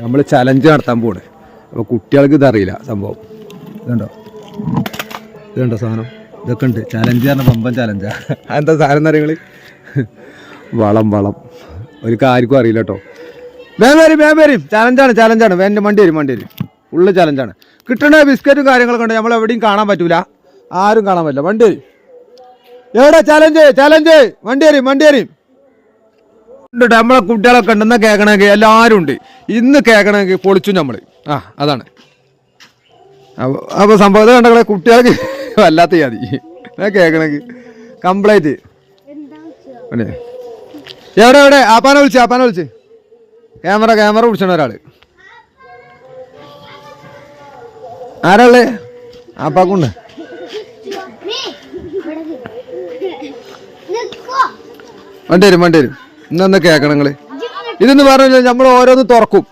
നമ്മൾ ചലഞ്ച് നടത്താൻ പോണ്. അപ്പോൾ കുട്ടികൾക്ക് ഇതറിയില്ല സംഭവം. ഇതുണ്ടോ സാധനം, ഇതൊക്കെ ഉണ്ട്. ചലഞ്ച് പറഞ്ഞ പമ്പൻ ചലഞ്ചാ. എന്താ സാധനം എന്ന് അറിയങ്ങൾ? വളം ഒരു ആർക്കും അറിയില്ല കേട്ടോ. വേം ചലഞ്ചാണ്. വേണ്ട വണ്ടി വരും ഉള്ള ചലഞ്ചാണ്. കിട്ടണ ബിസ്ക്കറ്റും കാര്യങ്ങളൊക്കെ ഉണ്ട്. നമ്മൾ എവിടെയും കാണാൻ പറ്റൂല, ആരും കാണാൻ പറ്റില്ല. വണ്ടി വരും. എവിടെ ചലഞ്ച് വണ്ടി വരും ഉണ്ട്. നമ്മളെ കുട്ടികളൊക്കെ ഉണ്ട്. എന്നാ കേൾക്കണമെങ്കിൽ എല്ലാവരും ഉണ്ട്. ഇന്ന് കേൾക്കണമെങ്കിൽ പൊളിച്ചു നമ്മൾ. അതാണ് അപ്പോൾ സംഭവം. കണ്ടേ കുട്ടികൾക്ക് വല്ലാത്ത മതി കേൾക്കണമെങ്കിൽ കംപ്ലൈൻറ്റ്. എവിടെ ആപ്പാനെ വിളിച്ച് ക്യാമറ പിടിച്ചണ ഒരാൾ ആരാളേ? ആപ്പാക്കുണ്ട്. വണ്ടി വരും. ഇന്നൊന്ന് കേൾക്കണം നിങ്ങൾ. ഇതെന്ന് പറഞ്ഞാൽ നമ്മൾ ഓരോന്ന് തുറക്കും.